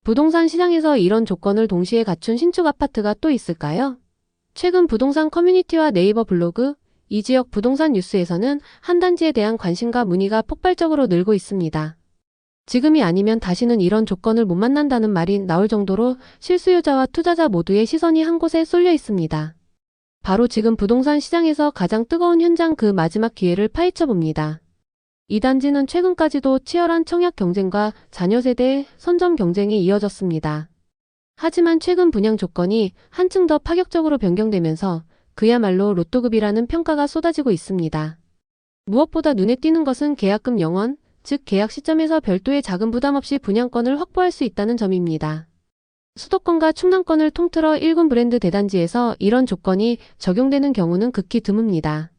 부동산 시장에서 이런 조건을 동시에 갖춘 신축 아파트가 또 있을까요? 최근 부동산 커뮤니티와 네이버 블로그, 이 지역 부동산 뉴스에서는 한 단지에 대한 관심과 문의가 폭발적으로 늘고 있습니다. 지금이 아니면 다시는 이런 조건을 못 만난다는 말이 나올 정도로 실수요자와 투자자 모두의 시선이 한 곳에 쏠려 있습니다. 바로 지금 부동산 시장에서 가장 뜨거운 현장 그 마지막 기회를 파헤쳐 봅니다. 이 단지는 최근까지도 치열한 청약 경쟁과 자녀 세대의 선점 경쟁이 이어졌습니다. 하지만 최근 분양 조건이 한층 더 파격적으로 변경되면서 그야말로 로또급이라는 평가가 쏟아지고 있습니다. 무엇보다 눈에 띄는 것은 계약금 영원, 즉 계약 시점에서 별도의 자금 부담 없이 분양권을 확보할 수 있다는 점입니다. 수도권과 충남권을 통틀어 1군 브랜드 대단지에서 이런 조건이 적용되는 경우는 극히 드뭅니다.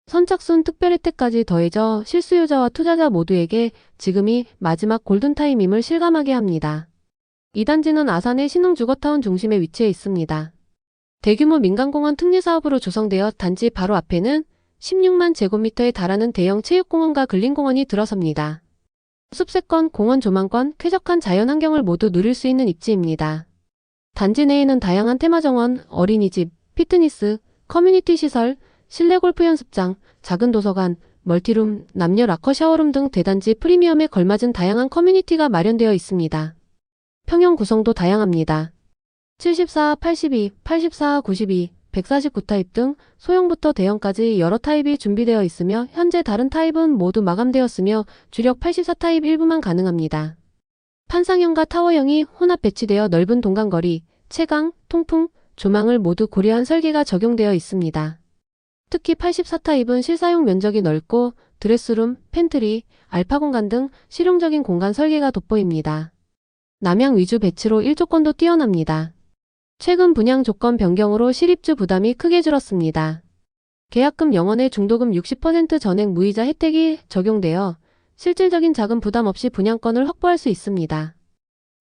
선착순 특별 혜택까지 더해져 실수요자와 투자자 모두에게 지금이 마지막 골든타임임을 실감하게 합니다. 이 단지는 아산의 신흥주거타운 중심에 위치해 있습니다. 대규모 민간공원 특례사업으로 조성되어 단지 바로 앞에는 16만 제곱미터에 달하는 대형 체육공원과 근린공원이 들어섭니다. 숲세권, 공원 조망권, 쾌적한 자연환경을 모두 누릴 수 있는 입지입니다. 단지 내에는 다양한 테마정원, 어린이집, 피트니스, 커뮤니티 시설, 실내 골프 연습장, 작은 도서관, 멀티룸, 남녀 락커 샤워룸 등 대단지 프리미엄에 걸맞은 다양한 커뮤니티가 마련되어 있습니다. 평형 구성도 다양합니다. 74, 82, 84, 92, 149 타입 등 소형부터 대형까지 여러 타입이 준비되어 있으며 현재 다른 타입은 모두 마감되었으며 주력 84 타입 일부만 가능합니다. 판상형과 타워형이 혼합 배치되어 넓은 동간거리, 채광, 통풍, 조망을 모두 고려한 설계가 적용되어 있습니다. 특히 84 타입은 실사용 면적이 넓고 드레스룸, 팬트리, 알파 공간 등 실용적인 공간 설계가 돋보입니다. 남향 위주 배치로 일조권도 뛰어납니다. 최근 분양 조건 변경으로 실입주 부담이 크게 줄었습니다. 계약금 영원의 중도금 60% 전액 무이자 혜택이 적용되어 실질적인 자금 부담 없이 분양권을 확보할 수 있습니다.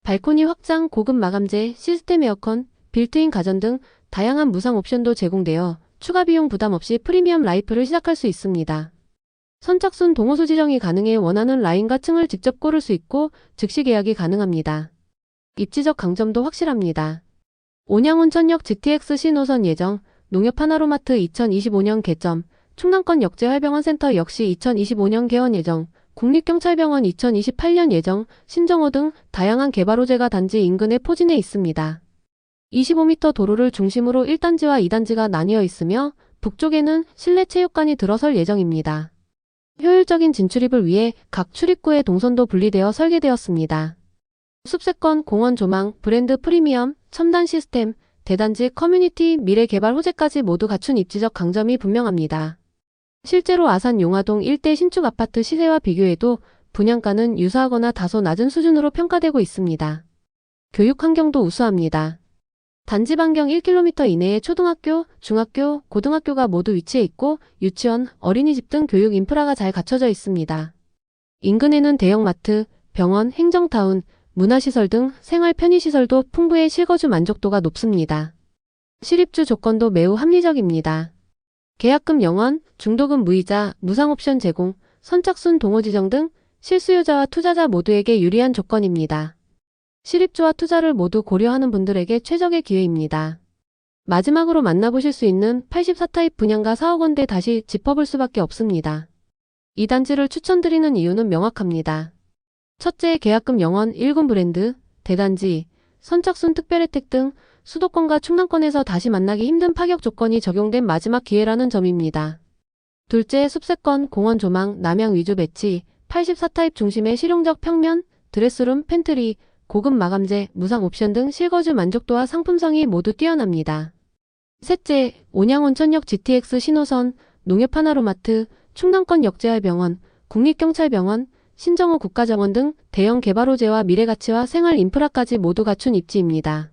발코니 확장, 고급 마감재, 시스템 에어컨, 빌트인 가전 등 다양한 무상 옵션도 제공되어 추가 비용 부담 없이 프리미엄 라이프를 시작할 수 있습니다. 선착순 동호수 지정이 가능해 원하는 라인과 층을 직접 고를 수 있고 즉시 계약이 가능합니다. 입지적 강점도 확실합니다. 온양온천역 GTX 신호선 예정, 농협 하나로마트 2025년 개점, 충남권 역재활병원 센터 역시 2025년 개원 예정, 국립경찰병원 2028년 예정, 신정호 등 다양한 개발 호재가 단지 인근에 포진해 있습니다. 25m 도로를 중심으로 1단지와 2단지가 나뉘어 있으며 북쪽에는 실내 체육관이 들어설 예정입니다. 효율적인 진출입을 위해 각 출입구의 동선도 분리되어 설계되었습니다. 숲세권, 공원 조망, 브랜드 프리미엄, 첨단 시스템, 대단지 커뮤니티, 미래 개발 호재까지 모두 갖춘 입지적 강점이 분명합니다. 실제로 아산 용화동 일대 신축 아파트 시세와 비교해도 분양가는 유사하거나 다소 낮은 수준으로 평가되고 있습니다. 교육 환경도 우수합니다. 단지 반경 1km 이내에 초등학교, 중학교, 고등학교가 모두 위치해 있고 유치원, 어린이집 등 교육 인프라가 잘 갖춰져 있습니다. 인근에는 대형마트, 병원, 행정타운, 문화시설 등 생활 편의시설도 풍부해 실거주 만족도가 높습니다. 실입주 조건도 매우 합리적입니다. 계약금 영원, 중도금 무이자, 무상 옵션 제공, 선착순 동호 지정 등 실수요자와 투자자 모두에게 유리한 조건입니다. 실입주와 투자를 모두 고려하는 분들에게 최적의 기회입니다. 마지막으로 만나보실 수 있는 84 타입 분양가 4억 원대 다시 짚어볼 수밖에 없습니다. 이 단지를 추천드리는 이유는 명확합니다. 첫째, 계약금 영원 1군 브랜드, 대단지, 선착순 특별 혜택 등 수도권과 충남권에서 다시 만나기 힘든 파격 조건이 적용된 마지막 기회라는 점입니다. 둘째, 숲세권, 공원 조망, 남향 위주 배치, 84 타입 중심의 실용적 평면, 드레스룸, 팬트리, 고급 마감재, 무상 옵션 등 실거주 만족도와 상품성이 모두 뛰어납니다. 셋째, 온양온천역 GTX 신호선, 농협 하나로마트, 충남권 역재활병원, 국립경찰병원, 신정호 국가정원 등 대형 개발 호재와 미래가치와 생활 인프라까지 모두 갖춘 입지입니다.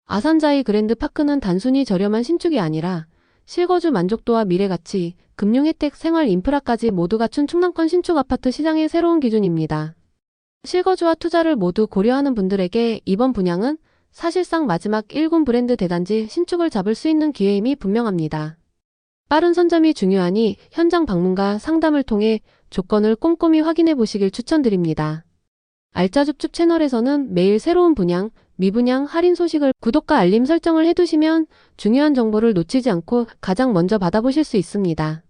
아산자이 그랜드파크는 단순히 저렴한 신축이 아니라 실거주 만족도와 미래가치, 금융 혜택, 생활 인프라까지 모두 갖춘 충남권 신축 아파트 시장의 새로운 기준입니다. 실거주와 투자를 모두 고려하는 분들에게 이번 분양은 사실상 마지막 1군 브랜드 대단지 신축을 잡을 수 있는 기회임이 분명합니다. 빠른 선점이 중요하니 현장 방문과 상담을 통해 조건을 꼼꼼히 확인해 보시길 추천드립니다. 알짜줍줍 채널에서는 매일 새로운 분양, 미분양, 할인 소식을 구독과 알림 설정을 해두시면 중요한 정보를 놓치지 않고 가장 먼저 받아보실 수 있습니다.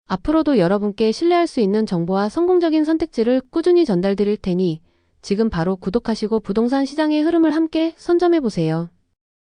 앞으로도 여러분께 신뢰할 수 있는 정보와 성공적인 선택지를 꾸준히 전달드릴 테니 지금 바로 구독하시고 부동산 시장의 흐름을 함께 선점해보세요.